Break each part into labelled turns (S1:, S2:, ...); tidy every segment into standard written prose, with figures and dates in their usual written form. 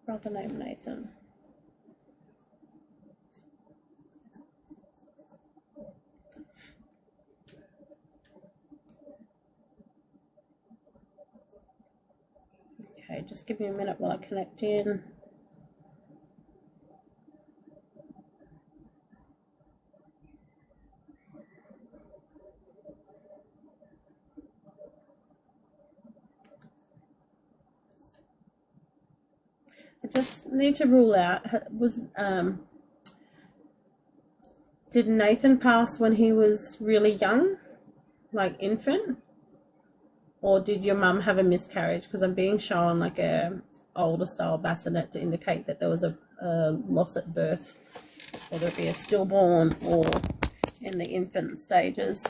S1: Brother named Nathan. Okay, just give me a minute while I connect in. I just need to rule out, did Nathan pass when he was really young, like infant? Or did your mum have a miscarriage? Because I'm being shown like a older style bassinet to indicate that there was a loss at birth, whether it be a stillborn or in the infant stages.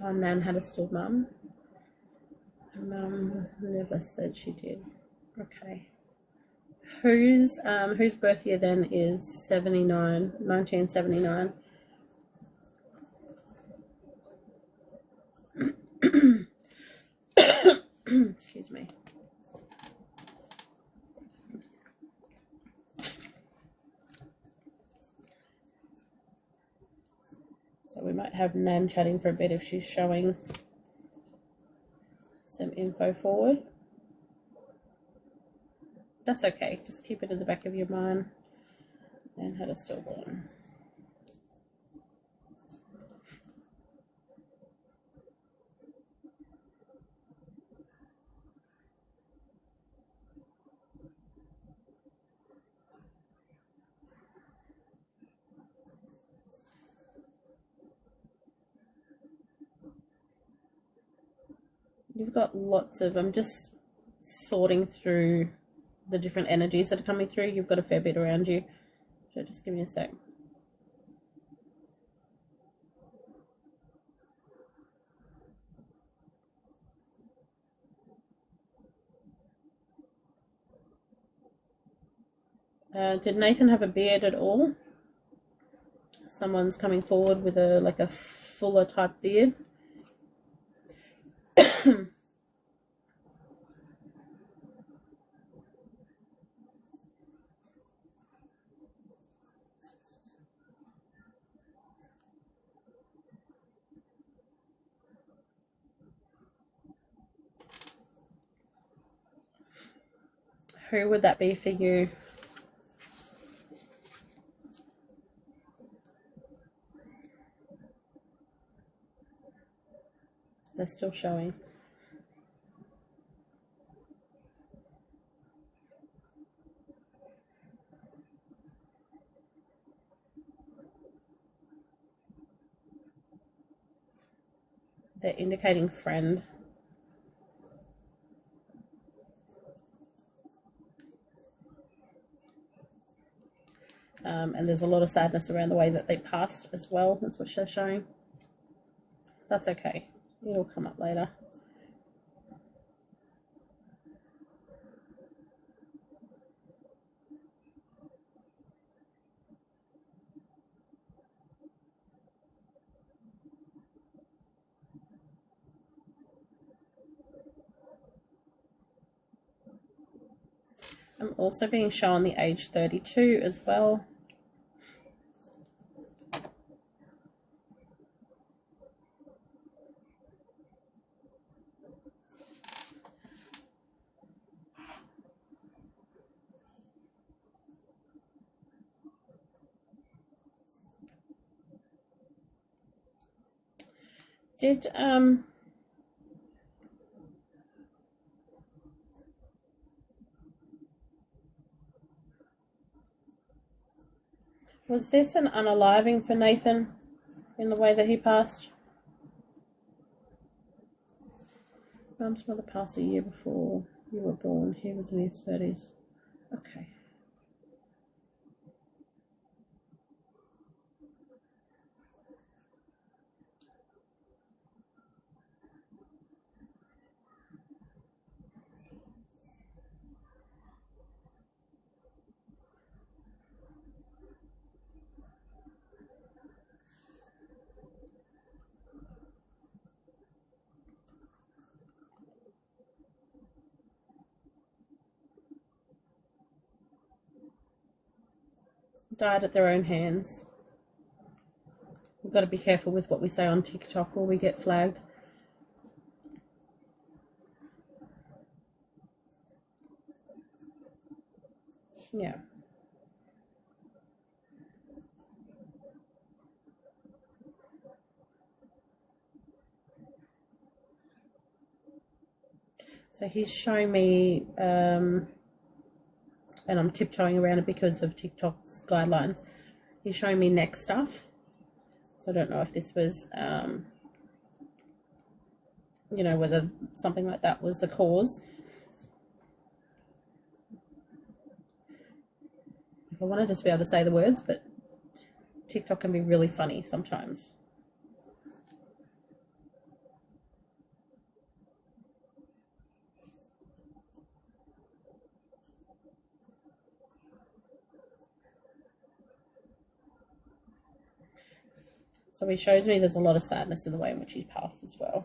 S1: Oh, Nan had a still mum. Mum never said she did. Okay. Whose birth year then is 1979? Excuse me. So we might have Nan chatting for a bit if she's showing some info forward. That's okay, just keep it in the back of your mind. Nan had a stillborn. You've got lots of, I'm just sorting through the different energies that are coming through. You've got a fair bit around you. So just give me a sec. Did Nathan have a beard at all? Someone's coming forward with a like a fuller type beard. Who would that be for you? They're still showing. They're indicating friend. And there's a lot of sadness around the way that they passed as well. That's what they're showing. That's okay. It'll come up later. I'm also being shown the age 32 as well. Did was this an unaliving for Nathan in the way that he passed? Mum's mother passed a year before you were born. He was in his 30s. Okay. Died at their own hands. We've got to be careful with what we say on TikTok or we get flagged. Yeah. So he's showing me, and I'm tiptoeing around it because of TikTok's guidelines. He's showing me neck stuff. So I don't know if this was, you know, whether something like that was the cause. I wanted just to be able to say the words, but TikTok can be really funny sometimes. So he shows me there's a lot of sadness in the way in which he's passed as well.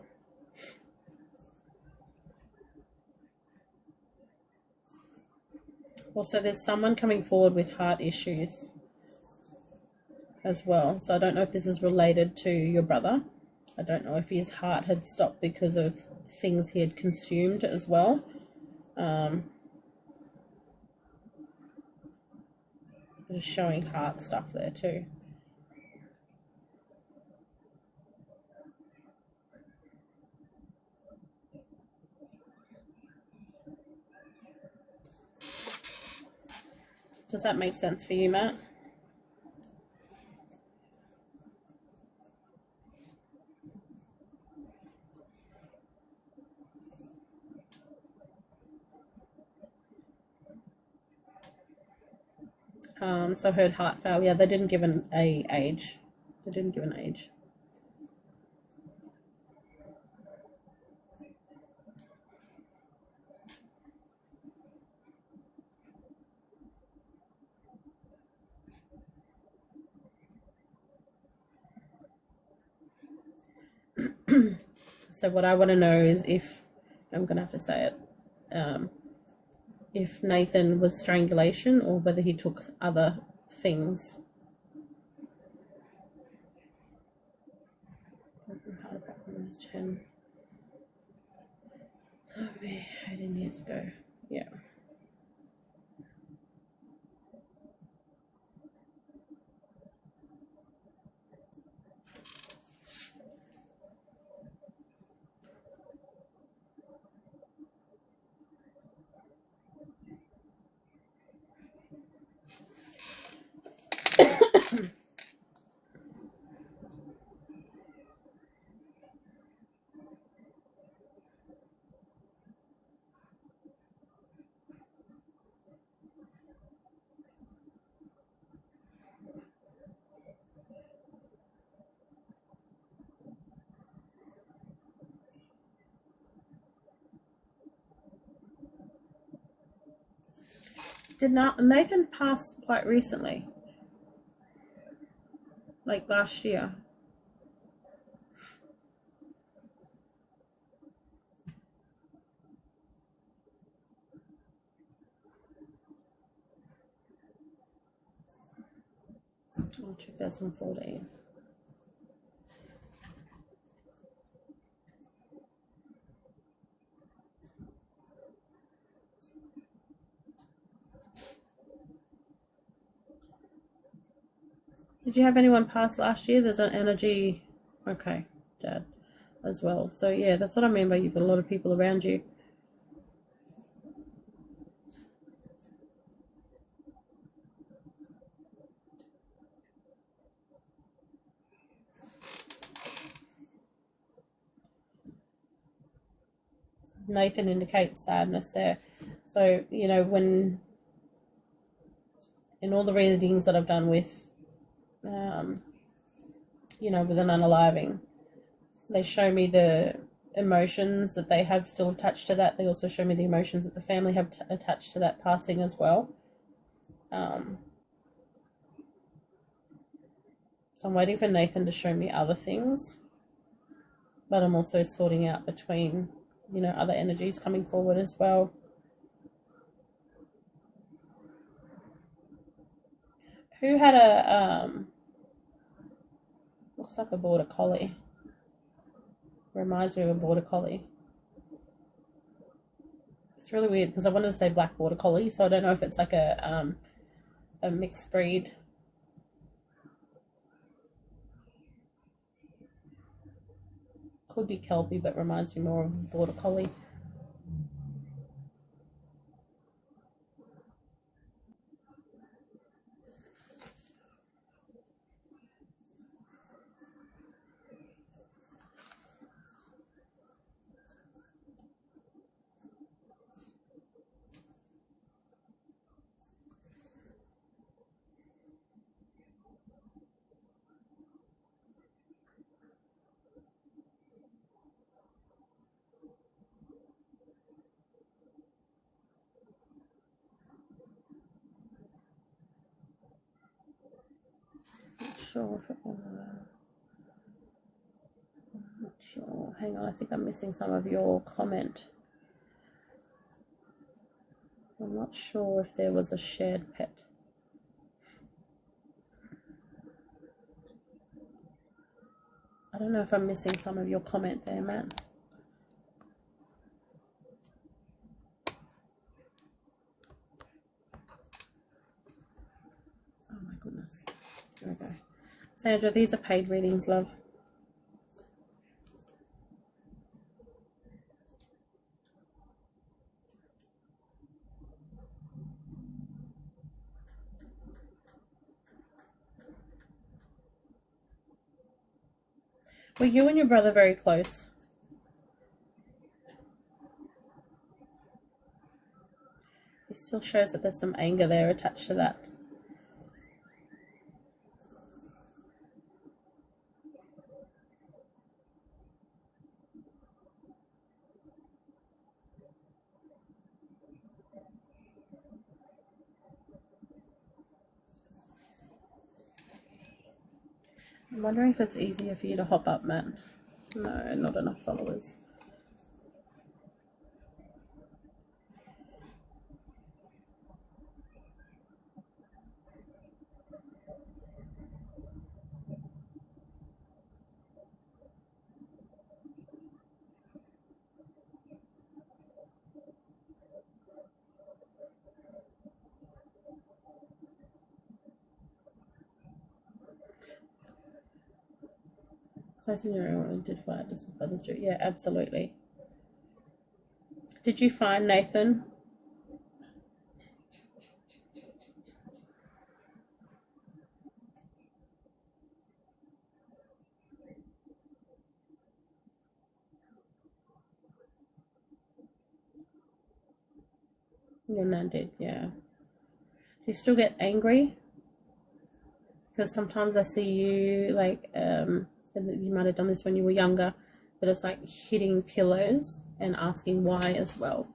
S1: Also, there's someone coming forward with heart issues as well. So I don't know if this is related to your brother. I don't know if his heart had stopped because of things he had consumed as well. Just showing heart stuff there too. Does that make sense for you, Matt? So I heard heart failure. They didn't give an age. They didn't give an age. So what I want to know is if, I'm going to have to say it, if Nathan was strangulation or whether he took other things. -10. 18 years ago. Yeah. Did not Nathan pass quite recently? Like last year? Oh, 2014. Did you have anyone pass last year? There's an energy, okay, Dad, as well. So yeah, that's what I mean by you've got a lot of people around you. Nathan indicates sadness there. So, you know, when in all the readings that I've done with, you know, with an unaliving, they show me the emotions that they have still attached to that. They also show me the emotions that the family have attached to that passing as well. So I'm waiting for Nathan to show me other things, but I'm also sorting out between, you know, other energies coming forward as well. Who had a looks like a border collie. Reminds me of a border collie. It's really weird because I wanted to say black border collie, so I don't know if it's like a mixed breed. Could be Kelpie, but reminds me more of border collie. Sure if it was, I'm not sure. Hang on, I think I'm missing some of your comment. I'm not sure if there was a shared pet. I don't know if I'm missing some of your comment there, Matt. Oh my goodness. There we go. Sandra, these are paid readings, love. Were you and your brother very close? It still shows that there's some anger there attached to that. I'm wondering if it's easier for you to hop up, Matt. No, not enough followers. Closing your own did fire just as Brother Street. Yeah, absolutely. Did you find Nathan? Your nan did, yeah. Do you still get angry? Because sometimes I see you like you might have done this when you were younger, but it's like hitting pillows and asking why as well.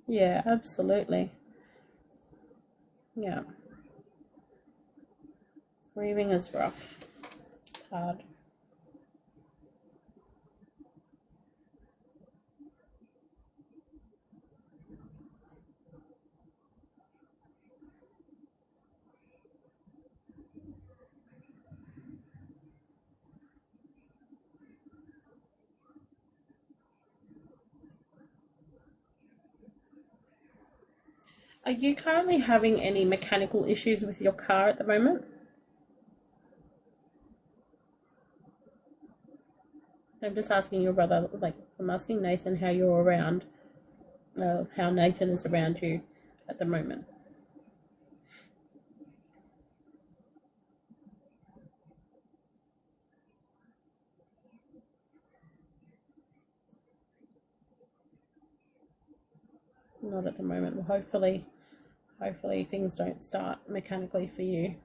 S1: Yeah, absolutely. Yeah. Grieving is rough. It's hard. Are you currently having any mechanical issues with your car at the moment? I'm just asking your brother, like, I'm asking Nathan how you're around, how Nathan is around you at the moment. Not at the moment. Well, hopefully things don't start mechanically for you.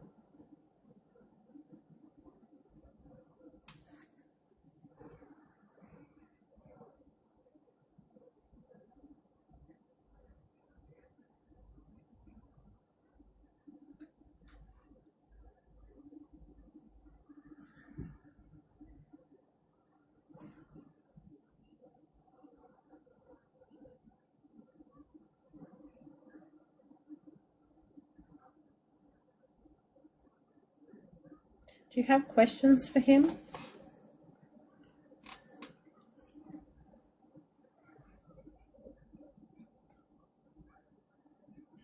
S1: Do you have questions for him?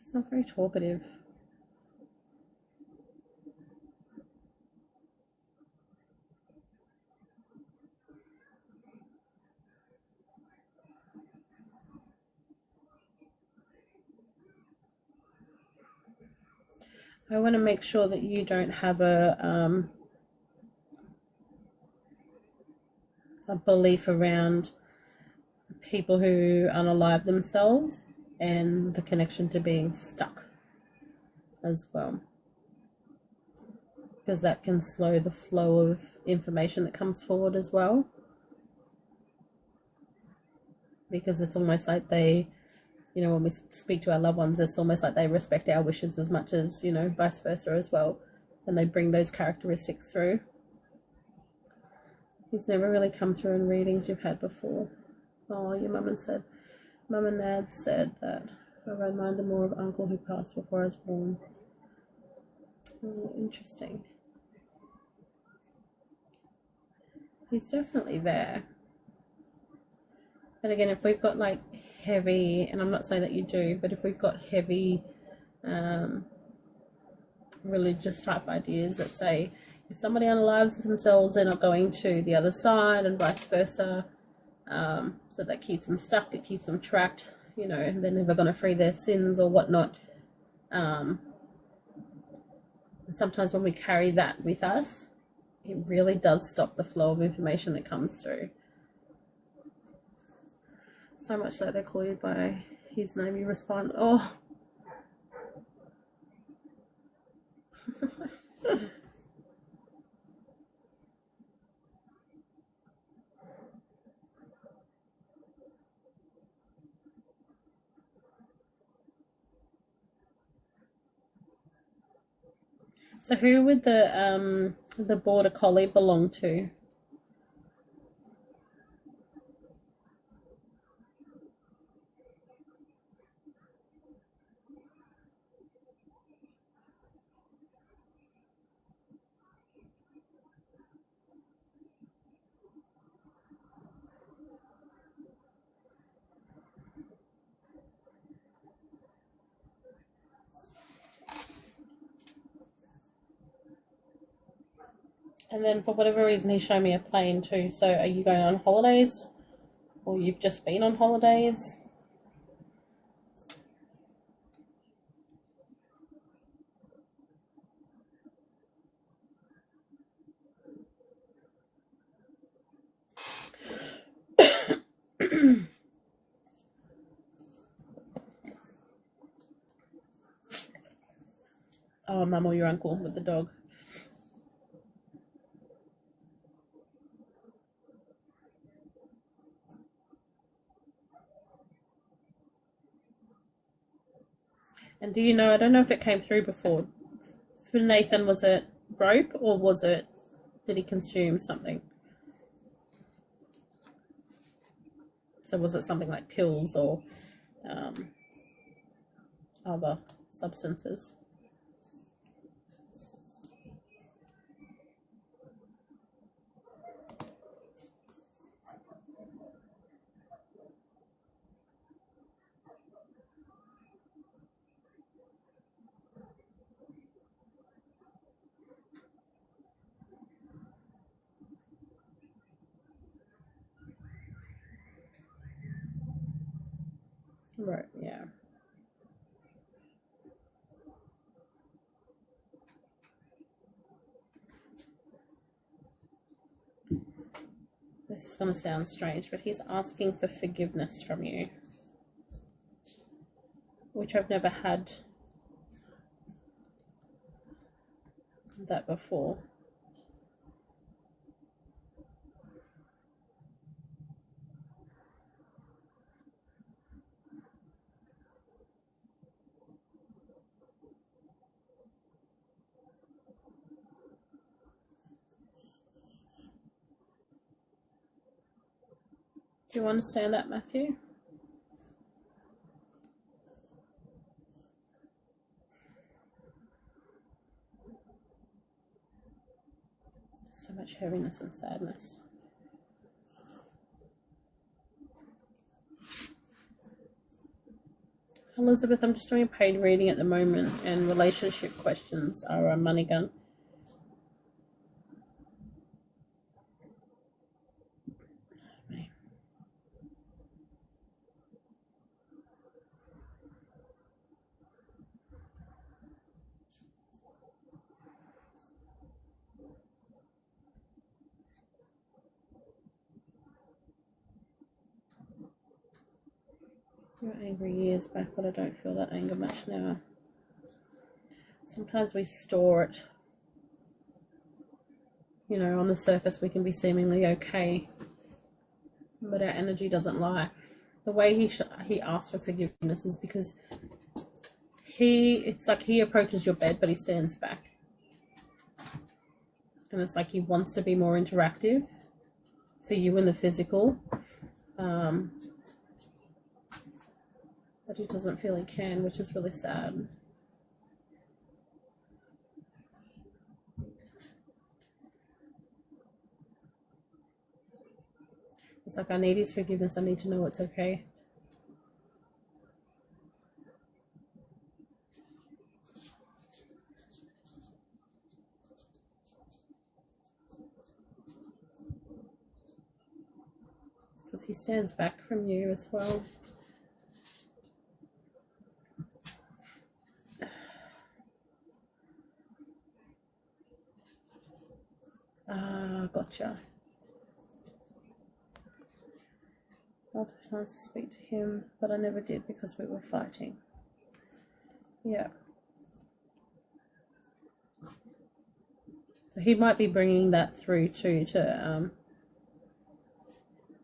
S1: He's not very talkative. I want to make sure that you don't have a belief around people who unalive themselves and the connection to being stuck as well, because that can slow the flow of information that comes forward as well, because it's almost like they, you know, when we speak to our loved ones, it's almost like they respect our wishes as much as, you know, vice versa as well, and they bring those characteristics through. He's never really come through in readings you've had before. Oh, your mum and dad said that I reminded more of uncle who passed before I was born. Oh, interesting. He's definitely there. But again, if we've got like heavy, and I'm not saying that you do, but if we've got heavy religious type ideas that say if somebody unalives themselves, they're not going to the other side, and vice versa, so that keeps them stuck, it keeps them trapped, you know, they're never going to free their sins or whatnot. Sometimes when we carry that with us, it really does stop the flow of information that comes through. So much so they call you by his name, you respond, oh. So who would the border collie belong to? And then for whatever reason he showed me a plane too. So are you going on holidays? Or you've just been on holidays? Oh, mum or your uncle with the dog. And do you know, I don't know if it came through before, for Nathan, was it rope or was it, did he consume something? So was it something like pills or other substances? Right, yeah. This is going to sound strange, but he's asking for forgiveness from you, which I've never had that before. Do you understand that, Matthew? So much heaviness and sadness. Elizabeth, I'm just doing a paid reading at the moment, and relationship questions are a money gun. You were angry years back, but I don't feel that anger much now. Sometimes we store it. You know, on the surface we can be seemingly okay, but our energy doesn't lie. The way he asks for forgiveness is because it's like he approaches your bed, but he stands back. And it's like he wants to be more interactive for you in the physical. But he doesn't feel he can, which is really sad. It's like, I need his forgiveness. I need to know it's okay. Because he stands back from you as well. Gotcha. Multiple times to speak to him, but I never did because we were fighting. Yeah. So he might be bringing that through too,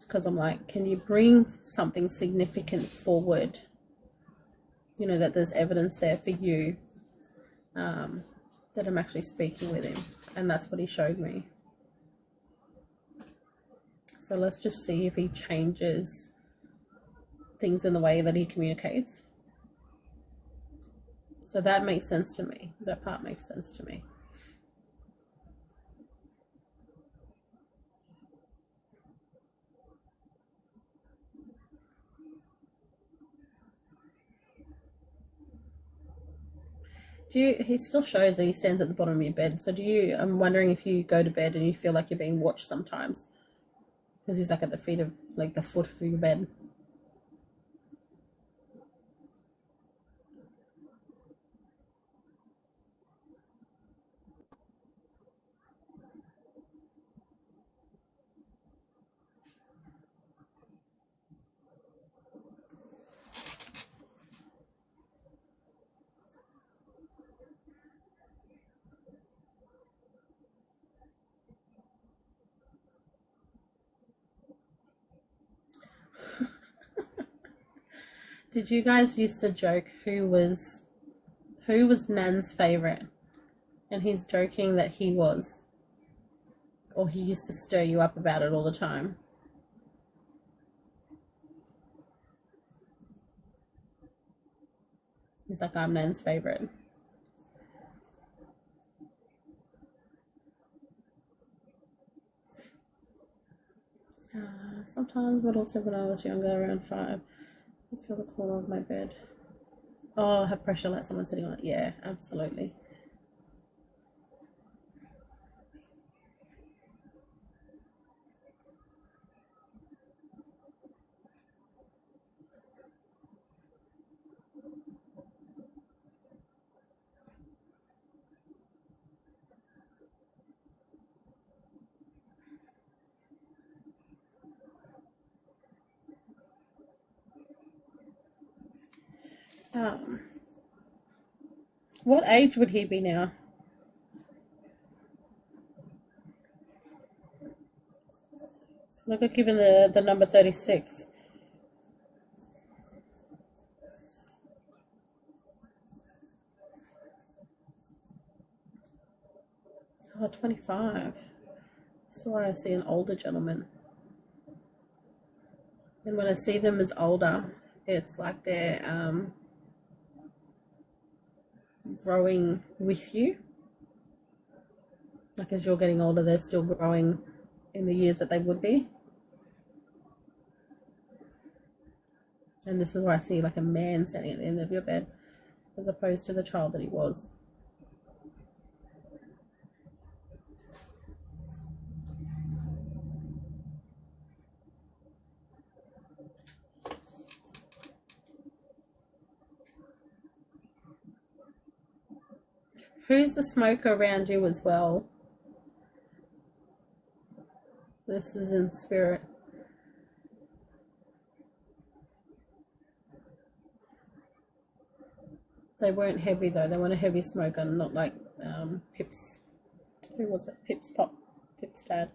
S1: because I'm like, can you bring something significant forward? You know, that there's evidence there for you, that I'm actually speaking with him. And that's what he showed me. So let's just see if he changes things in the way that he communicates. So that makes sense to me. That part makes sense to me. He still shows that he stands at the bottom of your bed. So I'm wondering if you go to bed and you feel like you're being watched sometimes. Because he's like at the feet of, like the foot of your bed. Did you guys used to joke who was Nan's favorite? And he's joking that he was. Or he used to stir you up about it all the time. He's like, I'm Nan's favorite. Sometimes, but also when I was younger, around 5. I feel the corner of my bed. Oh, I have pressure like someone sitting on it. Yeah, absolutely. What age would he be now? Look at given the number 36. Oh, 25. That's why I see an older gentleman. And when I see them as older, it's like they're growing with you. Like as you're getting older, they're still growing in the years that they would be. And this is where I see like a man standing at the end of your bed, as opposed to the child that he was. Who's the smoker around you as well? This is in spirit. They weren't heavy though. They weren't a heavy smoker, not like Pip's. Who was it? Pip's dad.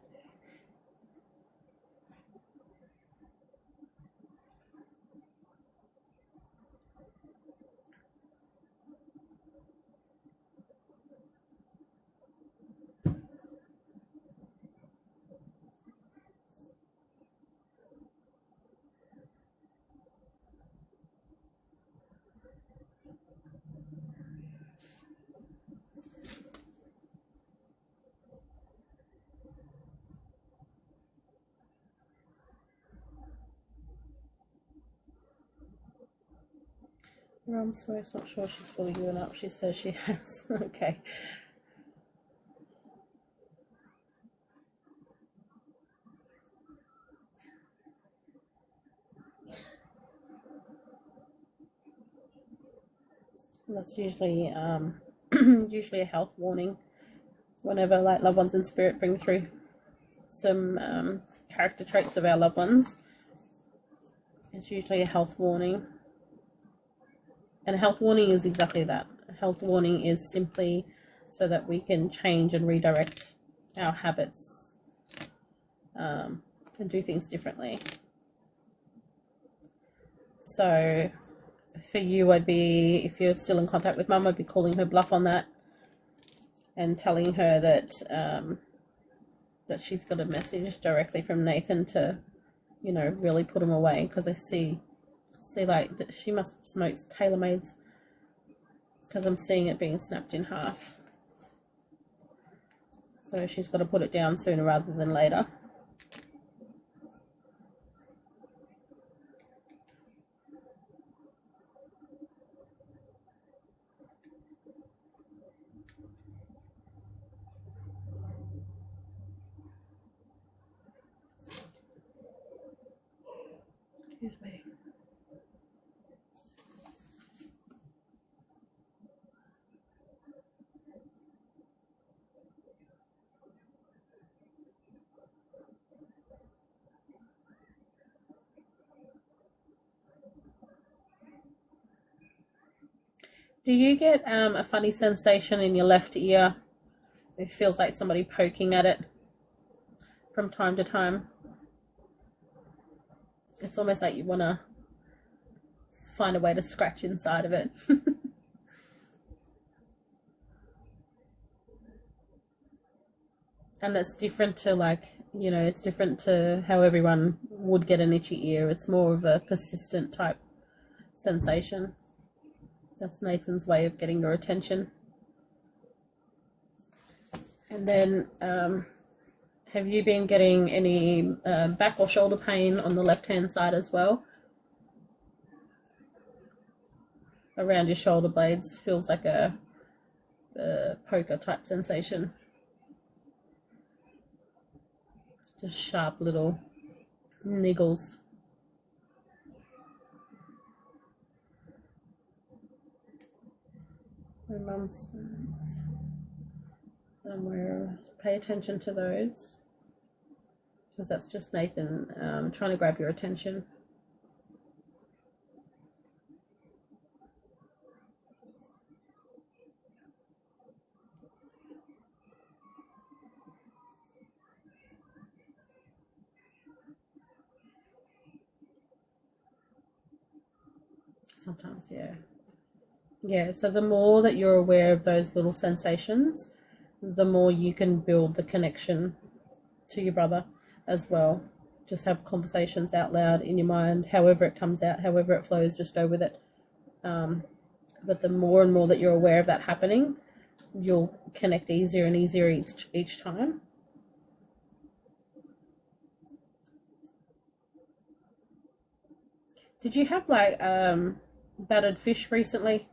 S1: Your mum smokes, not sure she's fully given up. She says she has. Okay. That's usually usually a health warning. Whenever like loved ones in spirit bring through some character traits of our loved ones, it's usually a health warning. And a health warning is exactly that. A health warning is simply so that we can change and redirect our habits and do things differently. So for you, I'd be, if you're still in contact with mum, I'd be calling her bluff on that and telling her that that she's got a message directly from Nathan to, you know, really put him away, because I see like she must smoke tailor-mades, because I'm seeing it being snapped in half. So she's got to put it down sooner rather than later. Excuse me. Do you get a funny sensation in your left ear? It feels like somebody poking at it from time to time. It's almost like you want to find a way to scratch inside of it. And it's different to, like, you know, it's different to how everyone would get an itchy ear. It's more of a persistent type sensation. That's Nathan's way of getting your attention. And then, have you been getting any back or shoulder pain on the left-hand side as well? Around your shoulder blades, feels like a poker type sensation. Just sharp little niggles. My mum's somewhere. Pay attention to those, because that's just Nathan trying to grab your attention. Sometimes, yeah. Yeah, so the more that you're aware of those little sensations, the more you can build the connection to your brother as well. Just have conversations out loud in your mind, however it comes out, however it flows, just go with it. But the more and more that you're aware of that happening, you'll connect easier and easier each time. Did you have like battered fish recently?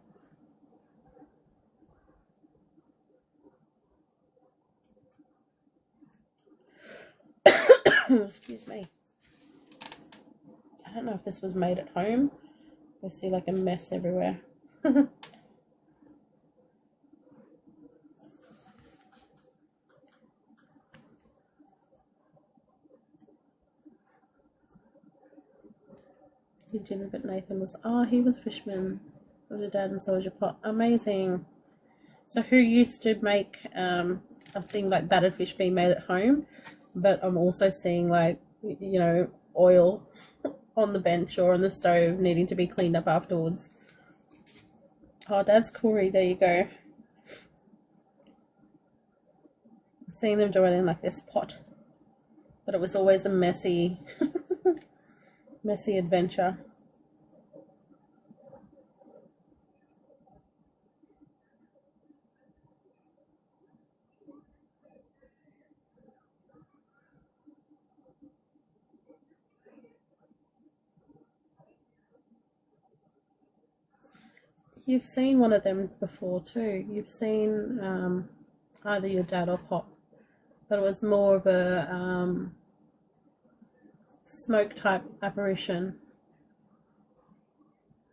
S1: Excuse me. I don't know if this was made at home. I see like a mess everywhere. Dinner, but Nathan was, oh, he was a fisherman with your dad, and so was your pot. Amazing. So who used to make, I'm seeing like battered fish being made at home, but I'm also seeing like, you know, oil on the bench or on the stove needing to be cleaned up afterwards. Oh, Dad's Corey, there you go. Seeing them do it in like this pot, but it was always a messy messy adventure. You've seen one of them before too. You've seen either your dad or Pop, but it was more of a smoke type apparition,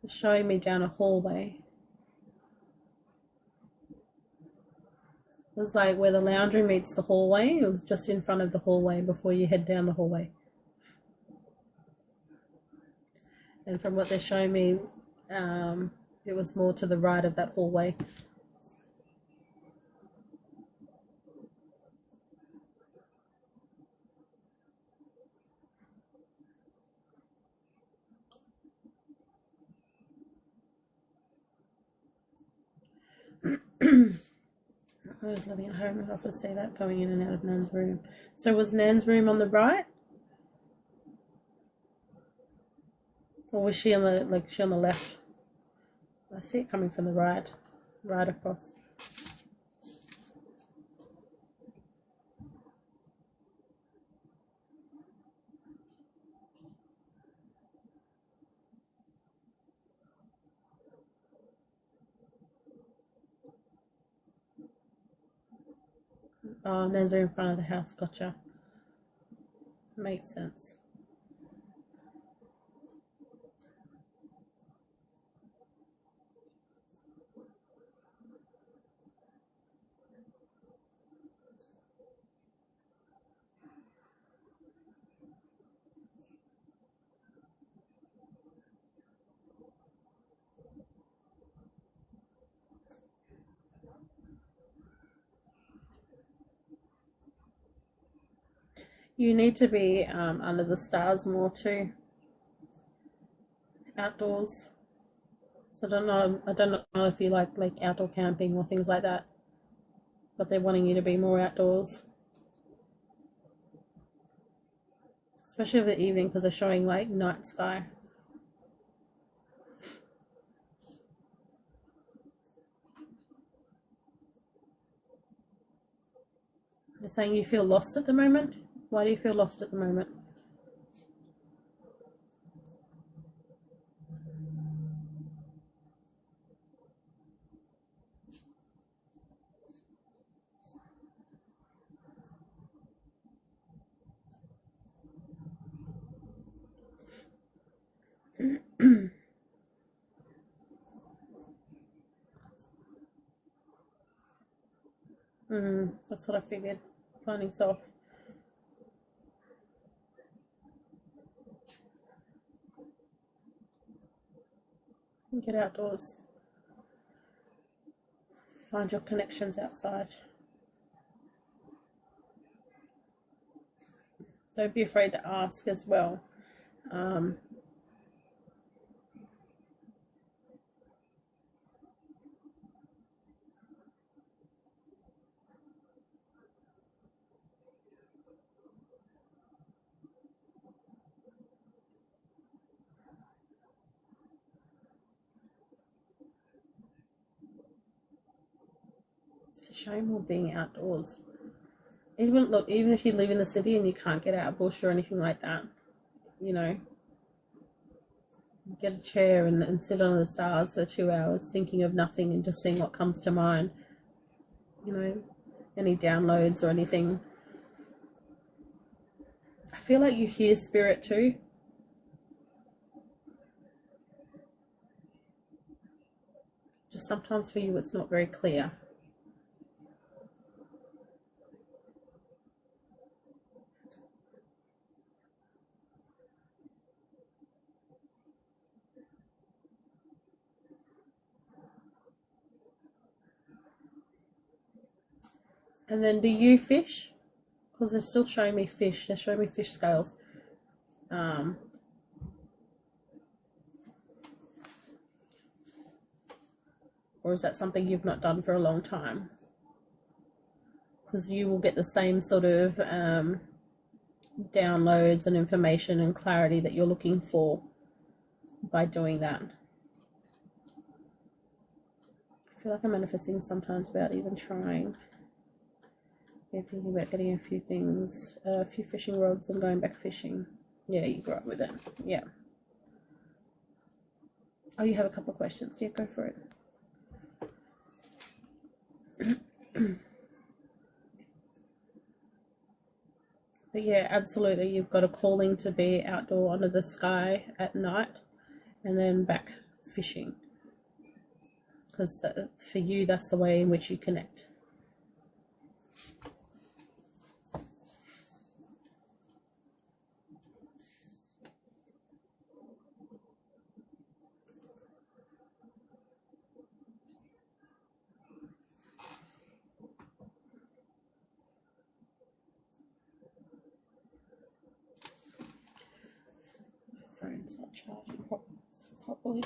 S1: showing me down a hallway. It was like where the laundry meets the hallway. It was just in front of the hallway before you head down the hallway. And from what they're showing me, it was more to the right of that hallway. I was living at home and often see that going in and out of Nan's room. So was Nan's room on the right? Or was she on the, like, she on the left? I see it coming from the right across. Oh, Nan's room in front of the house, gotcha. Makes sense. You need to be under the stars more too. Outdoors. So I don't know if you like outdoor camping or things like that. But they're wanting you to be more outdoors. Especially over the evening because they're showing like night sky. They're saying you feel lost at the moment. Why do you feel lost at the moment? That's what I figured. Finding self. Get outdoors. Find your connections outside. Don't be afraid to ask as well. shame more being outdoors. Even if you live in the city and you can't get out bush or anything like that, you know, get a chair and sit under the stars for 2 hours thinking of nothing and just seeing what comes to mind. You know, any downloads or anything. I feel like you hear spirit too. Just sometimes for you it's not very clear. And then do you fish? Because they're still showing me fish. They're showing me fish scales. Or is that something you've not done for a long time? Because you will get the same sort of downloads and information and clarity that you're looking for by doing that. I feel like I'm manifesting sometimes without even trying. You're thinking about getting a few things, a few fishing rods and going back fishing. Yeah, you grew up with it. Yeah. Oh, you have a couple of questions. Yeah, go for it. But yeah, absolutely. You've got a calling to be outdoor under the sky at night and then back fishing. Because for you, that's the way in which you connect. Phone's not charging properly.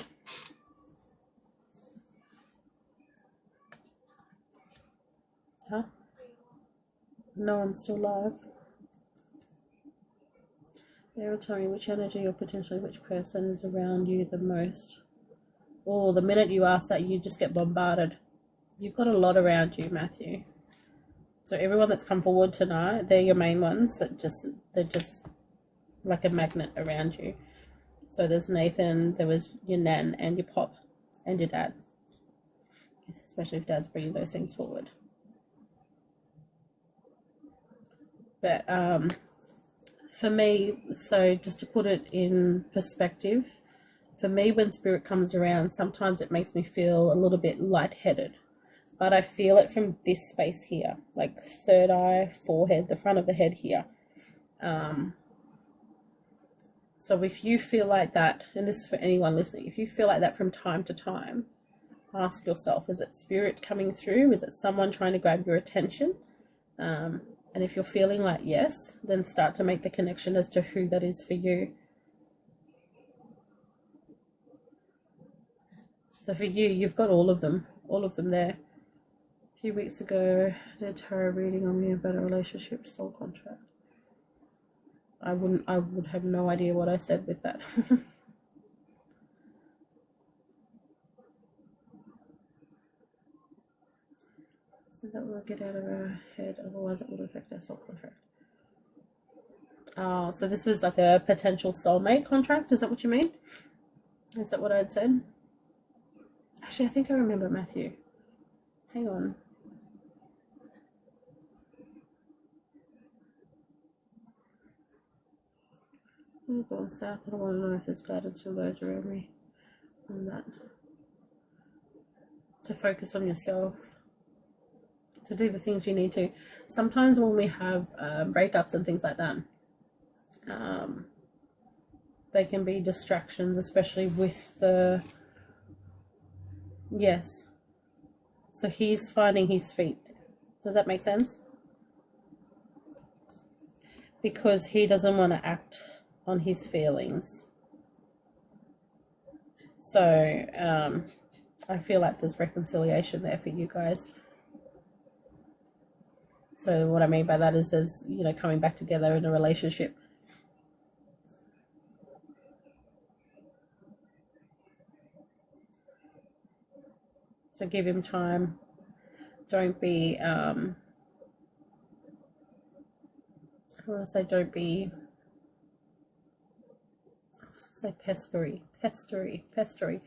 S1: Huh? No, I'm still live. They will tell me which energy or potentially which person is around you the most. Oh, the minute you ask that, you just get bombarded. You've got a lot around you, Matthew. So everyone that's come forward tonight, they're your main ones they're just like a magnet around you. So there's Nathan, there was your nan and your pop and your dad. Especially if dad's bringing those things forward. But for me, so just to put it in perspective, for me when spirit comes around, sometimes it makes me feel a little bit lightheaded. But I feel it from this space here, like third eye, forehead, the front of the head here. So if you feel like that, and this is for anyone listening, if you feel like that from time to time, ask yourself, is it spirit coming through? Is it someone trying to grab your attention? And if you're feeling like yes, then start to make the connection as to who that is for you. So for you, you've got all of them there. A few weeks ago, I did a tarot reading on me about a relationship soul contract. I would have no idea what I said with that. So that will get out of our head, otherwise it would affect our soul contract. So this was like a potential soulmate contract, is that what you mean? Is that what I'd said? Actually, I think I remember, Matthew. Hang on. I'm going south. I don't want to know if there's guidance from those around me on that. To focus on yourself. To do the things you need to. Sometimes when we have breakups and things like that, they can be distractions, especially with the... Yes. So he's finding his feet. Does that make sense? Because he doesn't want to act on his feelings. So I feel like there's reconciliation there for you guys. So what I mean by that is there's, you know, coming back together in a relationship. So give him time. don't be I want to say don't be, I was going to say pestery.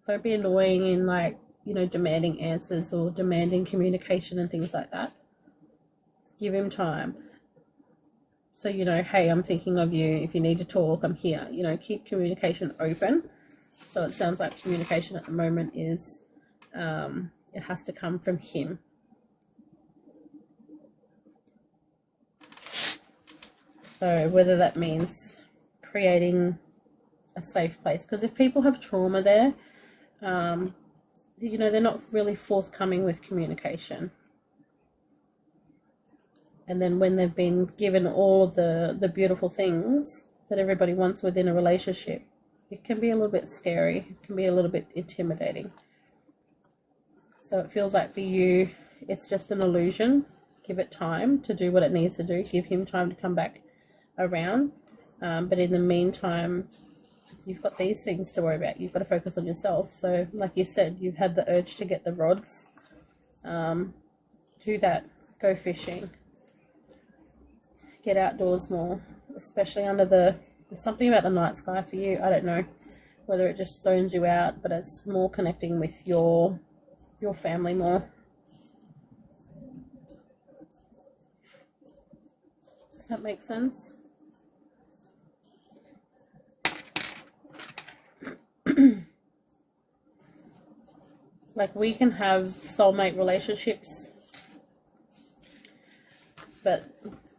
S1: Don't be annoying in, like, you know, demanding answers or demanding communication and things like that. Give him time. So, you know, hey, I'm thinking of you. If you need to talk, I'm here. You know, keep communication open. So it sounds like communication at the moment is, it has to come from him. So whether that means creating a safe place, because if people have trauma there, you know, they're not really forthcoming with communication. And then when they've been given all of the beautiful things that everybody wants within a relationship, it can be a little bit scary. It can be a little bit intimidating. So it feels like for you, it's just an illusion. Give it time to do what it needs to do. Give him time to come back around. But in the meantime, you've got these things to worry about. You've got to focus on yourself. So like you said, you've had the urge to get the rods. Do that. Go fishing. Get outdoors more, especially under there's something about the night sky for you. I don't know whether it just zones you out, but it's more connecting with your family more. Does that make sense? Like, we can have soulmate relationships, but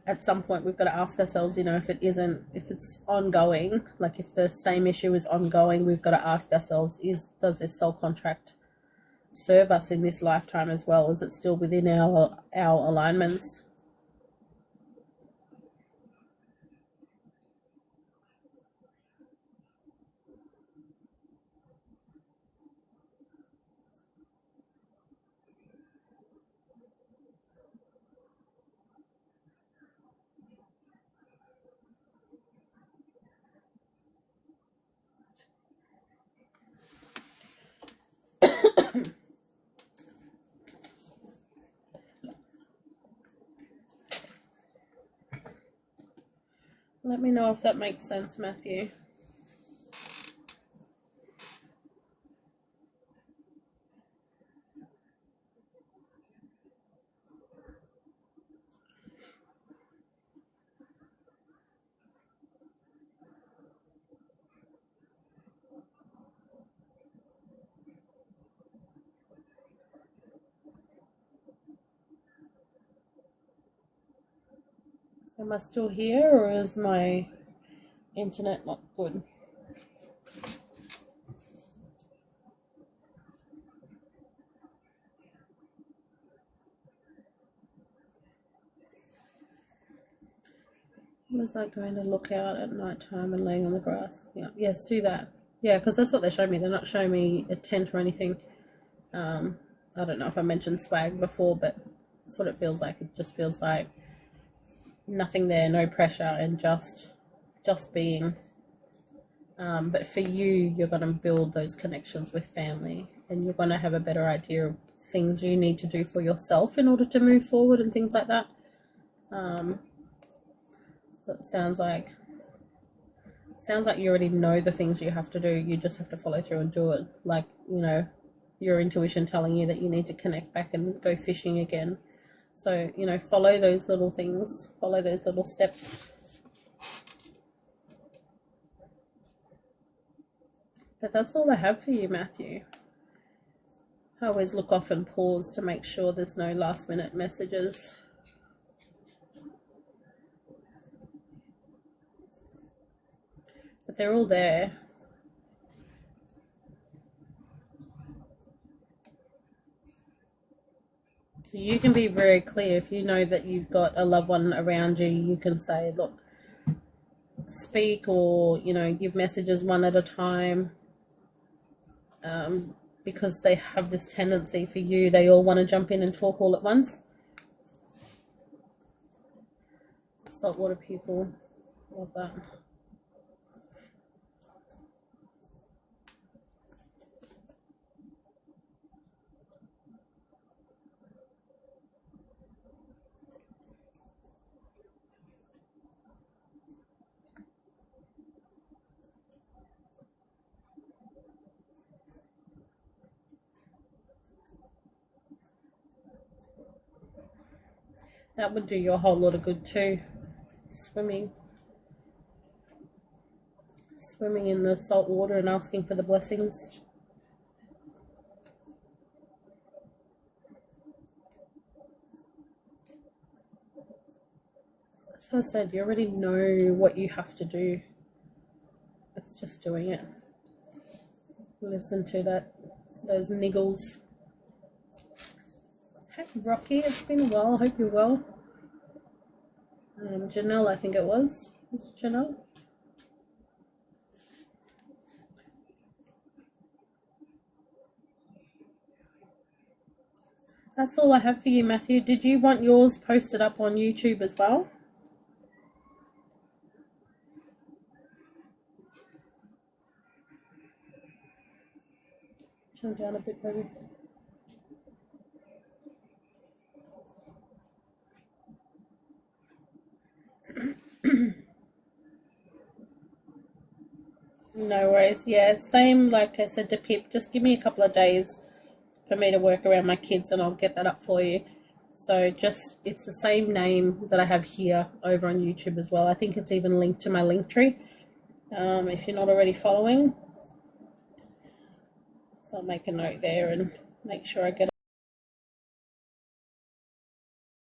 S1: at some point we've got to ask ourselves, you know, if it's ongoing, like if the same issue is ongoing, we've got to ask ourselves, does this soul contract serve us in this lifetime as well? Is it still within our alignments? Let me know if that makes sense, Matthew. Am I still here, or is my internet not good? Was I going to look out at night time and laying on the grass? Yeah, yes, do that. Yeah, because that's what they showed me. They're not showing me a tent or anything. I don't know if I mentioned swag before, but that's what it feels like. It just feels like nothing there, no pressure, and just being. But for you, you're going to build those connections with family, and you're going to have a better idea of things you need to do for yourself in order to move forward and things like that. That sounds like you already know the things you have to do. You just have to follow through and do it. Like, you know, your intuition telling you that you need to connect back and go fishing again. So, you know, follow those little things, follow those little steps. But that's all I have for you, Matthew. I always look off and pause to make sure there's no last minute messages. But they're all there. So you can be very clear. If you know that you've got a loved one around you, you can say, look, speak, or, you know, give messages one at a time. Because they have this tendency for you, they all want to jump in and talk all at once. Saltwater people love that. That would do you a whole lot of good too. Swimming in the salt water and asking for the blessings. As I said, you already know what you have to do. It's just doing it. Listen to those niggles. Hey Rocky, it's been a while. I hope you're well. Janelle, I think it was. Was it Janelle? That's all I have for you, Matthew. Did you want yours posted up on YouTube as well? Turn down a bit, baby. No worries. Yeah, same like I said to Pip. Just give me a couple of days for me to work around my kids and I'll get that up for you. So just, it's the same name that I have here over on YouTube as well. I think it's even linked to my link tree if you're not already following. So I'll make a note there and make sure I get